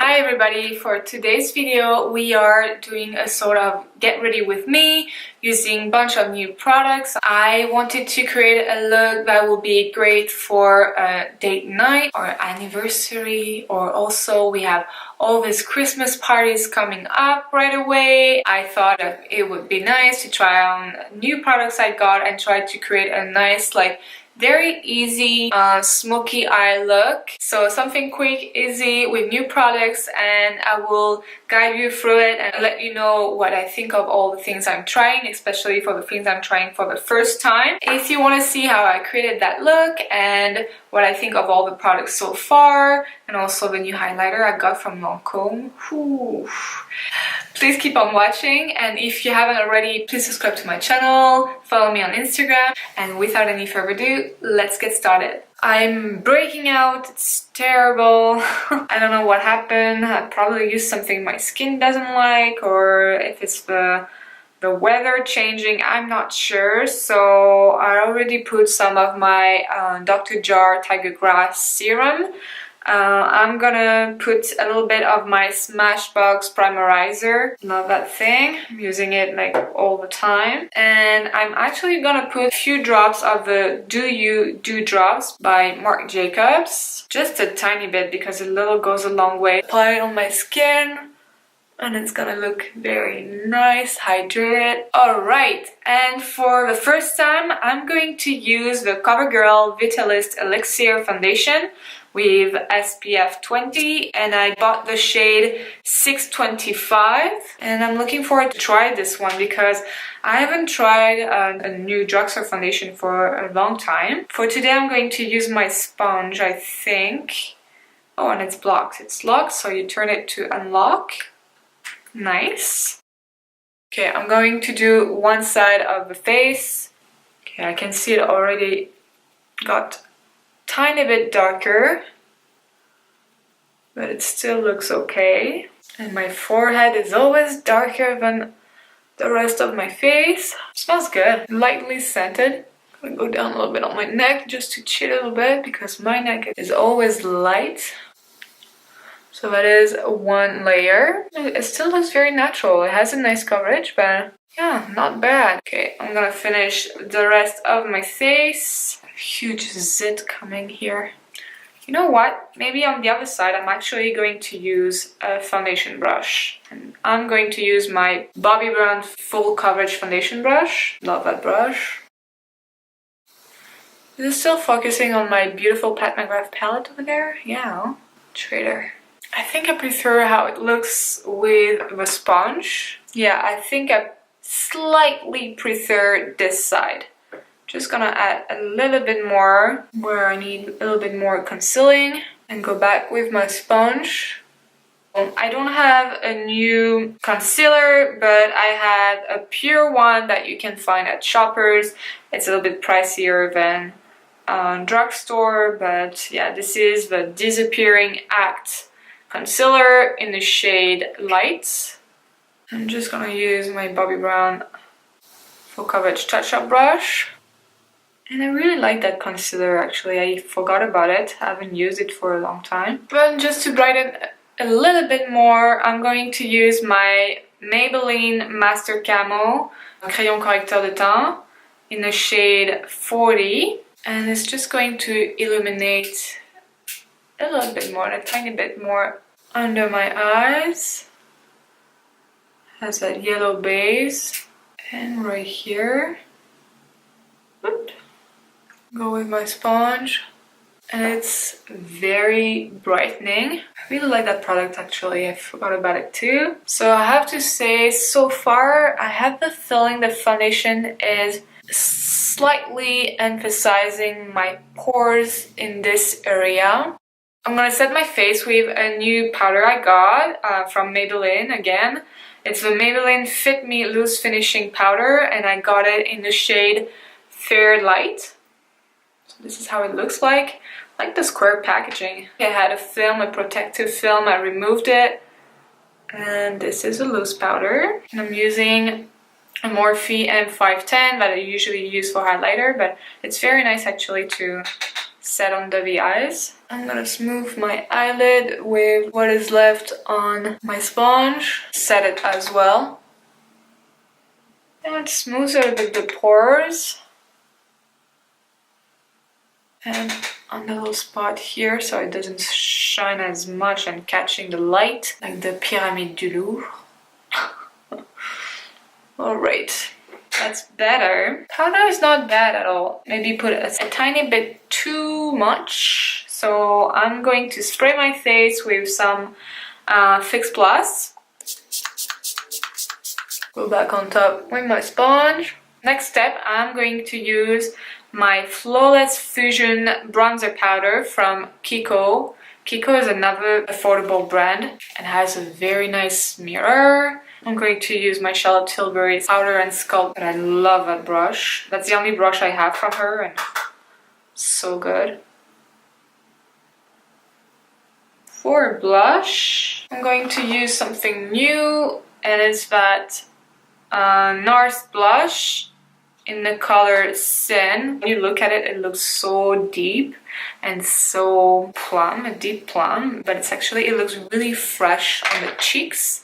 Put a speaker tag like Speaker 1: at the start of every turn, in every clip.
Speaker 1: Hi everybody, for today's video we are doing a sort of get ready with me using a bunch of new products. I wanted to create a look that will be great for a date night or anniversary, or also we have all these Christmas parties coming up right away. I thought that it would be nice to try on new products I got and try to create a nice very easy smoky eye look. So something quick, easy with new products, and I will guide you through it and let you know what I think of all the things I'm trying, especially for the things I'm trying for the first time. If you want to see how I created that look and what I think of all the products so far, and also the new highlighter I got from Lancome, please keep on watching. And if you haven't already, please subscribe to my channel, follow me on Instagram, and without any further ado, let's get started. I'm breaking out, it's terrible. I don't know what happened. I probably used something my skin doesn't like, or if it's the weather changing, I'm not sure. So I already put some of my Dr. Jar Tiger Grass serum. I'm gonna put a little bit of my Smashbox primerizer. Love that thing. I'm using it like all the time. And I'm actually gonna put a few drops of the Do You Dewdrops by Marc Jacobs. Just a tiny bit because a little goes a long way. Apply it on my skin and it's gonna look very nice, hydrated. Alright, and for the first time I'm going to use the Covergirl Vitalist Elixir foundation with SPF 20, and I bought the shade 625, and I'm looking forward to try this one because I haven't tried a new drugstore foundation for a long time. For today I'm going to use my sponge, I think. Oh, and it's blocked. It's locked, so you turn it to unlock. Nice. Okay, I'm going to do one side of the face. Okay, I can see it already got tiny bit darker, but it still looks okay. And my forehead is always darker than the rest of my face. Smells good. Lightly scented. I'm gonna go down a little bit on my neck just to chit a little bit because my neck is always light. So that is one layer. It still looks very natural. It has a nice coverage, but yeah, not bad. Okay, I'm gonna finish the rest of my face. Huge zit coming here. You know what? Maybe on the other side I'm actually going to use a foundation brush. And I'm going to use my Bobbi Brown full coverage foundation brush. Love that brush. Is it still focusing on my beautiful Pat McGrath palette over there? Yeah, traitor. I think I prefer how it looks with the sponge. Yeah, I think I slightly prefer this side. Just gonna add a little bit more where I need a little bit more concealing and go back with my sponge. I don't have a new concealer, but I had a pure one that you can find at Shoppers. It's a little bit pricier than drugstore, but yeah, this is the Disappearing Act concealer in the shade Light. I'm just gonna use my Bobbi Brown full coverage touch-up brush. And I really like that concealer actually. I forgot about it. I haven't used it for a long time. But just to brighten a little bit more, I'm going to use my Maybelline Master Camo Crayon Correcteur de Teint in the shade 40. And it's just going to illuminate a little bit more, a tiny bit more under my eyes. Has that yellow base. And right here. Oops. Go with my sponge, and it's very brightening. I really like that product actually. I forgot about it too. So I have to say, so far I have the feeling the foundation is slightly emphasizing my pores in this area. I'm gonna set my face with a new powder I got from Maybelline again. It's the Maybelline Fit Me Loose Finishing Powder, and I got it in the shade Fair Light. This is how it looks like. I like the square packaging. It had a film, a protective film. I removed it. And this is a loose powder. And I'm using a Morphe M510 that I usually use for highlighter, but it's very nice actually to set under the eyes. I'm gonna smooth my eyelid with what is left on my sponge. Set it as well. And smooth a bit the pores. And on the little spot here so it doesn't shine as much and catching the light like the Pyramide du Louvre. Alright, that's better. Powder is not bad at all. Maybe put a tiny bit too much. So I'm going to spray my face with some Fix Plus. Go back on top with my sponge. Next step, I'm going to use my Flawless Fusion bronzer powder from Kiko. Kiko is another affordable brand and has a very nice mirror. I'm going to use my Charlotte Tilbury powder and sculpt, but I love that brush. That's the only brush I have from her and so good. For blush, I'm going to use something new and it's that NARS blush in the color Sin. When you look at it, it looks so deep and so plum, a deep plum, but it looks really fresh on the cheeks.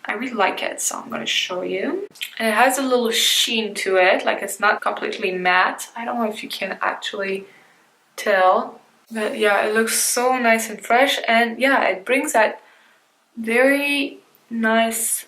Speaker 1: I really like it, so I'm gonna show you. And it has a little sheen to it, like it's not completely matte. I don't know if you can actually tell, but yeah, it looks so nice and fresh, and yeah, it brings that very nice,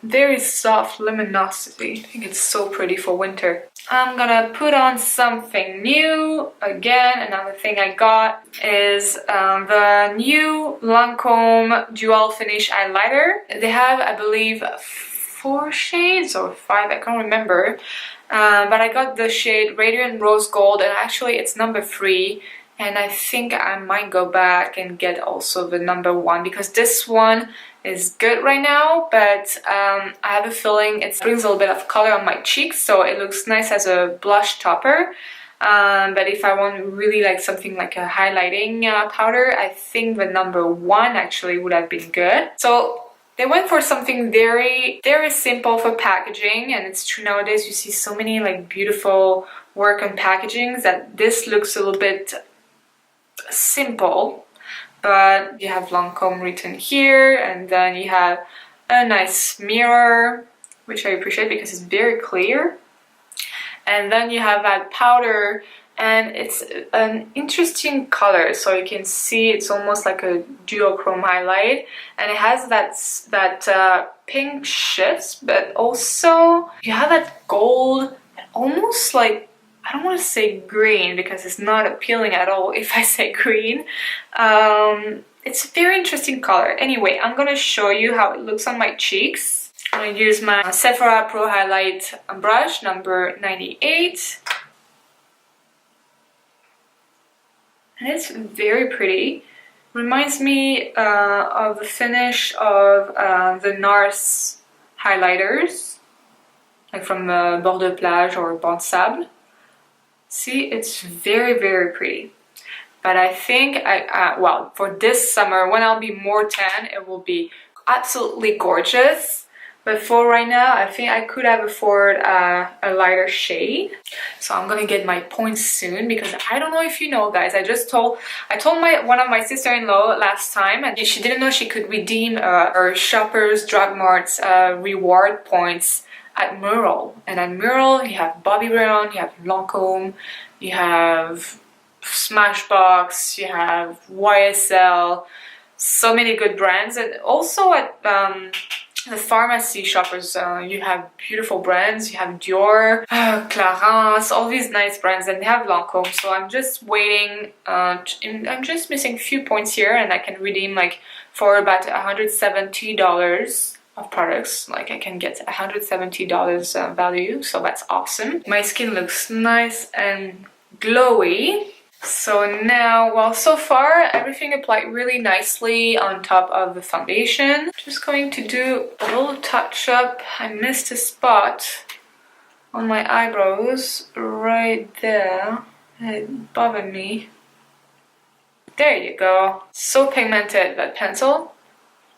Speaker 1: very soft luminosity. I think it's so pretty for winter. I'm gonna put on something new. Again, another thing I got is the new Lancome Dual Finish Highlighter. They have, I believe, 4 shades or 5, I can't remember. But I got the shade Radiant Rose Gold, and actually it's number 3. And I think I might go back and get also the number 1 because this one is good right now, but I have a feeling it brings a little bit of color on my cheeks, so it looks nice as a blush topper. But if I want really like something like a highlighting powder, I think the number 1 actually would have been good. So they went for something very, very simple for packaging, and it's true nowadays you see so many like beautiful work on packagings that this looks a little bit simple. But you have Lancome written here, and then you have a nice mirror, which I appreciate because it's very clear. And then you have that powder, and it's an interesting color, so you can see it's almost like a duochrome highlight, and it has that pink shifts, but also you have that gold, almost like, I don't want to say green because it's not appealing at all if I say green. It's a very interesting color. Anyway, I'm gonna show you how it looks on my cheeks. I'm gonna use my Sephora Pro Highlight brush number 98. And it's very pretty. Reminds me of the finish of the NARS highlighters, like from Bordeaux Plage or Bon Sable. See, it's very, very pretty. But I think, well, for this summer, when I'll be more tan, it will be absolutely gorgeous. But for right now, I think I could have afforded a lighter shade. So I'm gonna get my points soon because I don't know if you know, guys. I told one of my sister-in-law last time, and she didn't know she could redeem her Shoppers Drug Mart's reward points at Merle. And at Merle, you have Bobbi Brown, you have Lancome, you have Smashbox, you have YSL, so many good brands. And also at the pharmacy shoppers, you have beautiful brands. You have Dior, Clarins, all these nice brands, and they have Lancome. So I'm just waiting, I'm just missing a few points here, and I can redeem like for about $170 of products. Like I can get $170 value, so that's awesome. My skin looks nice and glowy. So now, well, so far everything applied really nicely on top of the foundation. Just going to do a little touch up. I missed a spot on my eyebrows right there. It bothered me. There you go. So pigmented, that pencil.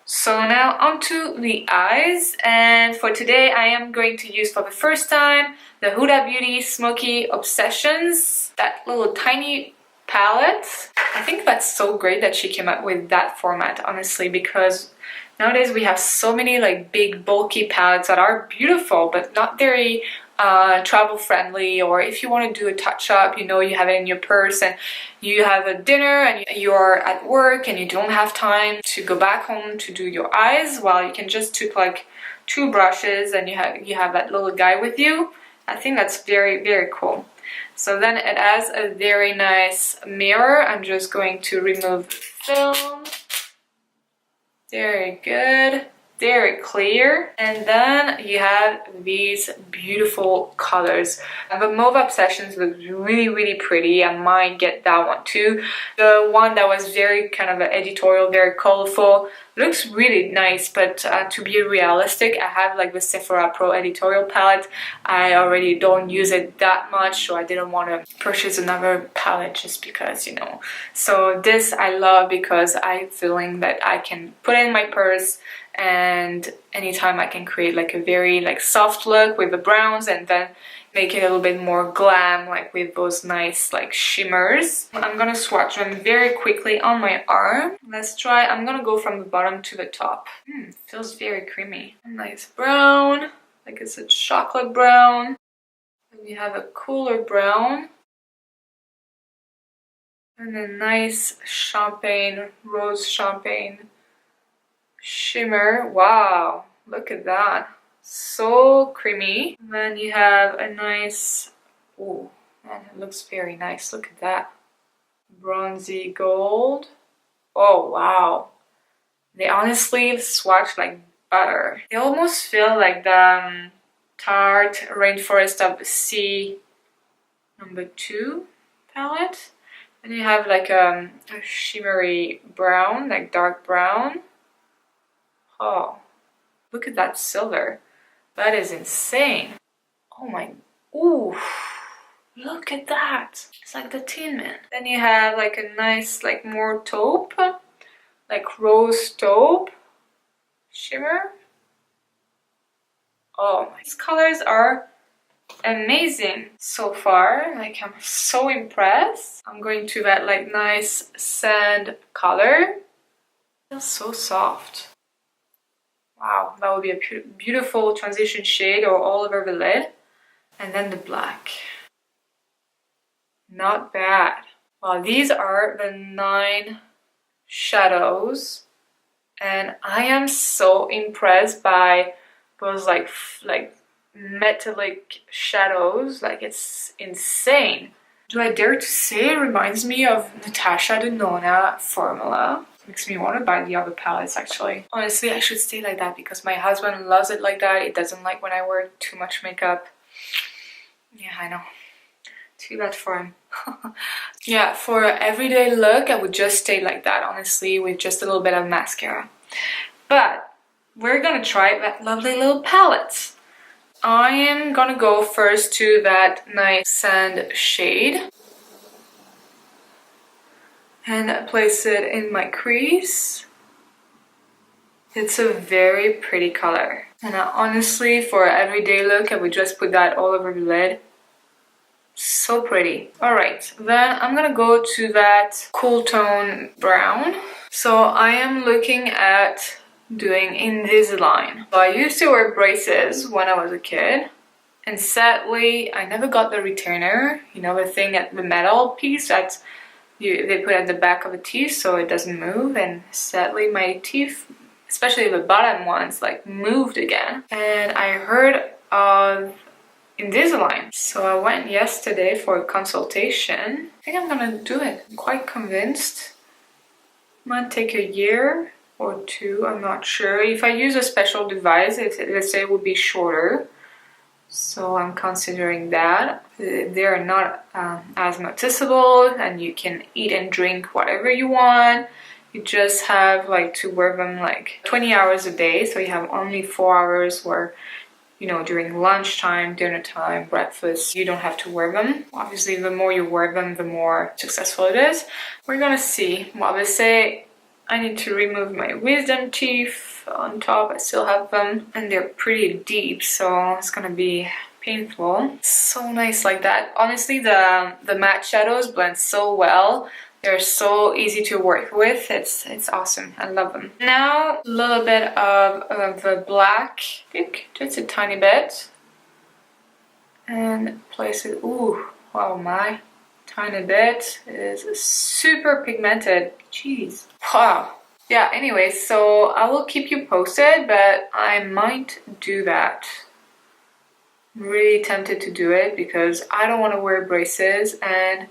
Speaker 1: So now onto the eyes, and for today I am going to use for the first time the Huda Beauty Smokey Obsessions. That little tiny palette. I think that's so great that she came up with that format, honestly, because nowadays we have so many like big bulky palettes that are beautiful but not very travel friendly, or if you want to do a touch up, you know, you have it in your purse and you have a dinner and you're at work and you don't have time to go back home to do your eyes, well, you can just take like 2 brushes and you have that little guy with you. I think that's very, very cool. So then it has a very nice mirror. I'm just going to remove the film. Very good. Very clear. And then you have these beautiful colors. The Mauve Obsessions looks really, really pretty. I might get that one too. The one that was very kind of editorial, very colorful, looks really nice, but to be realistic, I have like the Sephora Pro editorial palette. I already don't use it that much, so I didn't want to purchase another palette just because, you know. So this I love because I'm feeling that I can put it in my purse, and anytime I can create like a very like soft look with the browns and then make it a little bit more glam, like with those nice like shimmers. I'm gonna swatch them very quickly on my arm. Let's try. I'm gonna go from the bottom to the top. Feels very creamy. A nice brown, like it's a chocolate brown. And you have a cooler brown. And a nice champagne, rose champagne shimmer. Wow, look at that. So creamy. And then you have a nice, oh man, it looks very nice. Look at that. Bronzy gold. Oh wow. They honestly swatch like butter. They almost feel like the Tarte Rainforest of the Sea #2 palette. And you have like a shimmery brown, like dark brown. Oh, look at that silver. That is insane. Oh my, ooh, look at that. It's like the Tin Man. Then you have like a nice, like more taupe, like rose taupe shimmer. Oh, these colors are amazing so far. Like, I'm so impressed. I'm going to that like nice sand color. Feels so soft. Wow, that would be a beautiful transition shade or all over the lid. And then the black. Not bad. Well, these are the 9 shadows. And I am so impressed by those like metallic shadows. Like, it's insane. Do I dare to say it reminds me of Natasha Denona formula? Makes me want to buy the other palettes, actually. Honestly, I should stay like that because my husband loves it like that. It doesn't like when I wear too much makeup. Yeah, I know. Too bad for him. Yeah, for an everyday look, I would just stay like that, honestly, with just a little bit of mascara. But we're gonna try that lovely little palette. I am gonna go first to that nice sand shade. And place it in my crease. It's a very pretty color. And honestly, for an everyday look, I would just put that all over the lid. So pretty. Alright, then I'm gonna go to that cool tone brown. So I am looking at doing Invisilign. So I used to wear braces when I was a kid. And sadly, I never got the retainer. You know, the thing at the metal piece that's they put at the back of the teeth so it doesn't move, and sadly my teeth, especially the bottom ones, like moved again. And I heard of Invisilign, so I went yesterday for a consultation. I think I'm gonna do it. I'm quite convinced. It might take a year or 2, I'm not sure. If I use a special device, let's say it would be shorter. So I'm considering that. They're not as noticeable, and you can eat and drink whatever you want. You just have like to wear them like 20 hours a day, so you have only 4 hours where, you know, during lunchtime, dinner time, breakfast, you don't have to wear them. Obviously, the more you wear them, the more successful it is. We're gonna see. Well, they say I need to remove my wisdom teeth on top. I still have them, and they're pretty deep, so it's gonna be painful. So nice like that. Honestly, the matte shadows blend so well. They're so easy to work with. It's awesome. I love them. Now, a little bit of the black, I think just a tiny bit. And place it, ooh, oh my, tiny bit. It is super pigmented. Jeez. Wow. Yeah, anyway, so I will keep you posted, but I might do that. I'm really tempted to do it because I don't want to wear braces and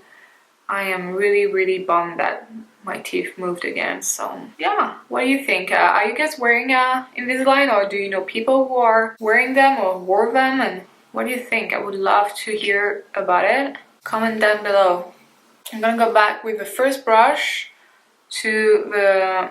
Speaker 1: I am really bummed that my teeth moved again. So yeah, what do you think? Are you guys wearing Invisilign, or do you know people who are wearing them or wore them? And what do you think? I would love to hear about it. Comment down below. I'm gonna go back with the first brush to the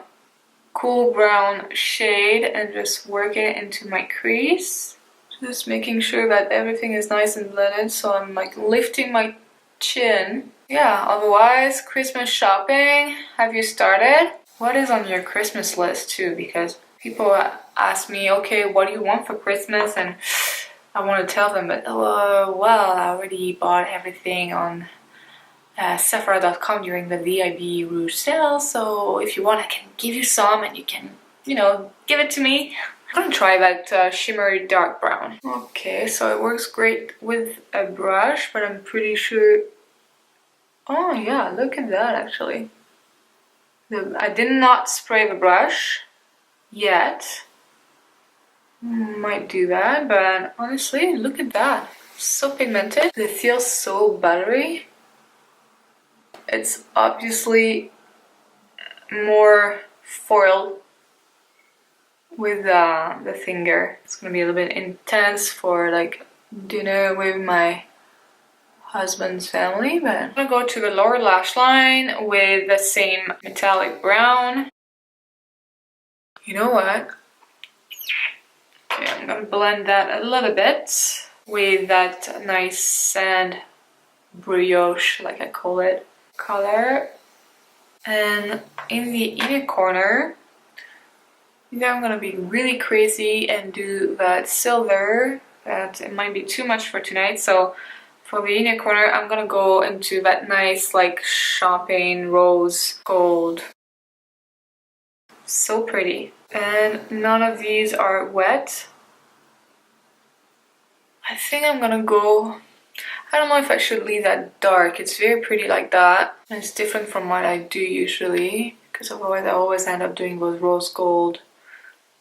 Speaker 1: cool brown shade and just work it into my crease. Just making sure that everything is nice and blended, so I'm like lifting my chin. Yeah, otherwise, Christmas shopping, have you started? What is on your Christmas list too? Because people ask me, okay, what do you want for Christmas? And I want to tell them, but well, I already bought everything on Sephora.com during the VIB Rouge sale, so if you want, I can give you some and you can, you know, give it to me. I'm gonna try that shimmery dark brown. Okay, so it works great with a brush, but I'm pretty sure... Oh yeah, look at that actually. I did not spray the brush yet. Might do that, but honestly, look at that. So pigmented. It feels so buttery. It's obviously more foiled with the finger. It's gonna be a little bit intense for like dinner with my husband's family, but I'm gonna go to the lower lash line with the same metallic brown. You know what? Okay, I'm gonna blend that a little bit with that nice sand brioche, like I call it, color. And in the inner corner, yeah, I'm gonna be really crazy and do that silver. That it might be too much for tonight, so for the inner corner, I'm gonna go into that nice like champagne rose gold. So pretty. And none of these are wet. I think I'm gonna go... I don't know if I should leave that dark. It's very pretty like that. And it's different from what I do usually, because otherwise I always end up doing those rose gold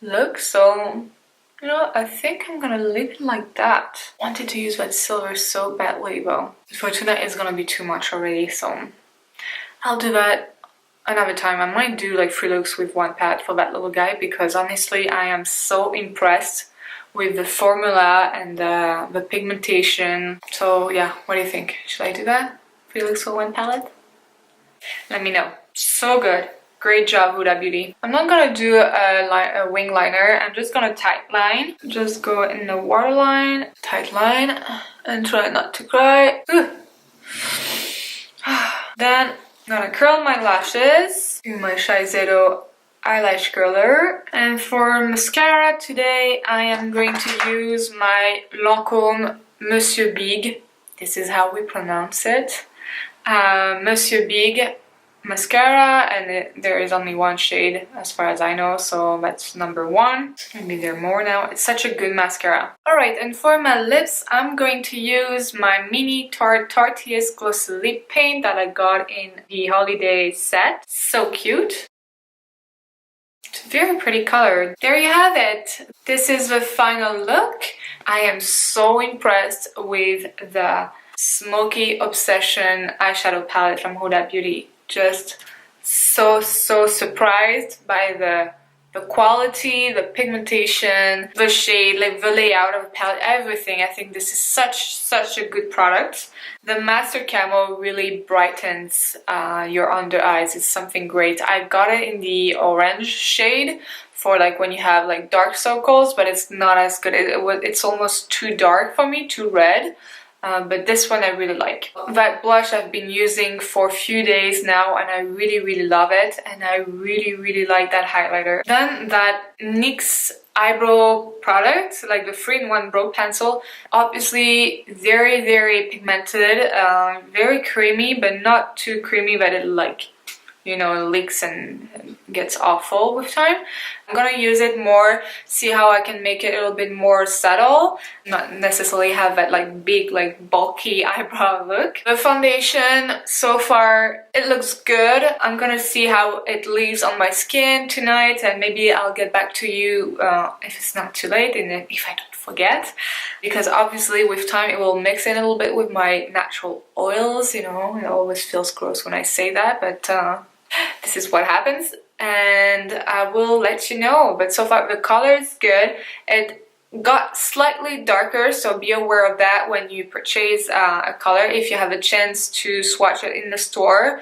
Speaker 1: looks. So, you know, I think I'm gonna leave it like that. Wanted to use that silver so badly, though. For tonight it's gonna be too much already, so I'll do that another time. I might do like 3 looks with one pad for that little guy, because honestly I am so impressed with the formula and the pigmentation. So yeah, what do you think? Should I do that? 3 looks for one palette? Let me know. So good. Great job, Huda Beauty. I'm not gonna do a wing liner. I'm just gonna tight line. Just go in the waterline, tight line, and try not to cry. Then I'm gonna curl my lashes. Do my Shiseido eyelash curler. And for mascara today, I am going to use my Lancôme Monsieur Big. This is how we pronounce it. Monsieur Big mascara, and there is only one shade as far as I know, so that's number 1. Maybe there are more now. It's such a good mascara. Alright, and for my lips, I'm going to use my mini Tarteist Glossy Lip Paint that I got in the holiday set. So cute. It's a very pretty color. There you have it. This is the final look. I am so impressed with the Smokey Obsession eyeshadow palette from Huda Beauty. Just so surprised by the quality, the pigmentation, the shade, like the layout of the palette, everything. I think this is such a good product. The Master Camo really brightens your under eyes. It's something great. I got it in the orange shade for like when you have like dark circles, but it's not as good. It's almost too dark for me, too red. but this one I really like. That blush I've been using for a few days now, and I really love it, and I really like that highlighter. Then that NYX eyebrow product, like the 3-in-1 brow pencil, obviously very pigmented, very creamy, but not too creamy that it like, you know, leaks and gets awful with time. I'm gonna use it more, see how I can make it a little bit more subtle, not necessarily have that like big, like bulky eyebrow look. The foundation, so far, it looks good. I'm gonna see how it leaves on my skin tonight, and maybe I'll get back to you if it's not too late and if I don't forget, because obviously with time it will mix in a little bit with my natural oils, you know. It always feels gross when I say that, but this is what happens, and I will let you know. But so far the color is good. It got slightly darker, so be aware of that when you purchase a color. If you have a chance to swatch it in the store,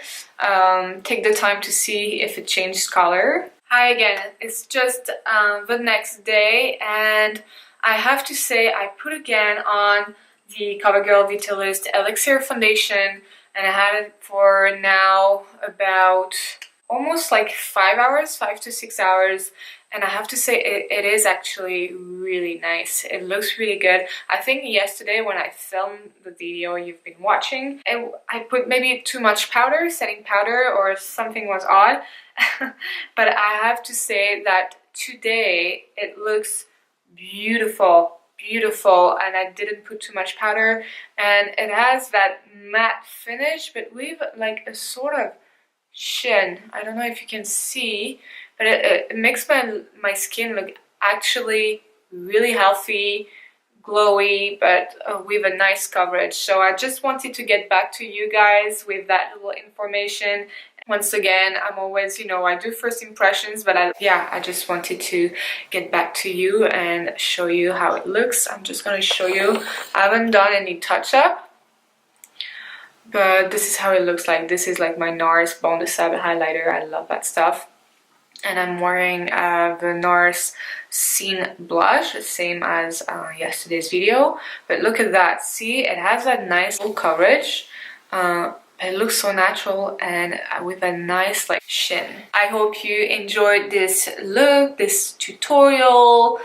Speaker 1: take the time to see if it changed color. Hi again, it's just the next day, and I have to say I put again on the Covergirl Vitalist Elixir foundation, and I had it for now about almost like 5 to 6 hours, and I have to say it is actually really nice. It looks really good. I think yesterday when I filmed the video you've been watching, I put maybe too much powder, setting powder, or something was odd. But I have to say that today it looks beautiful, and I didn't put too much powder, and it has that matte finish but with like a sort of sheen. I don't know if you can see, but it makes my skin look actually really healthy, glowy, but with a nice coverage. So I just wanted to get back to you guys with that little information. Once again, I'm always, you know, I do first impressions, but I just wanted to get back to you and show you how it looks. I'm just going to show you. I haven't done any touch-up, but this is how it looks like. This is like my NARS Bond de Sable highlighter. I love that stuff. And I'm wearing the NARS Scene blush, the same as yesterday's video. But look at that. See, it has that nice full coverage. It looks so natural and with a nice like sheen. I hope you enjoyed this look, this tutorial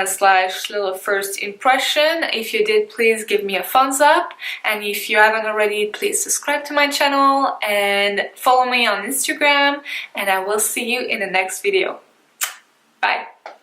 Speaker 1: slash little first impression. If you did, please give me a thumbs up, and if you haven't already, please subscribe to my channel and follow me on Instagram, and I will see you in the next video. Bye.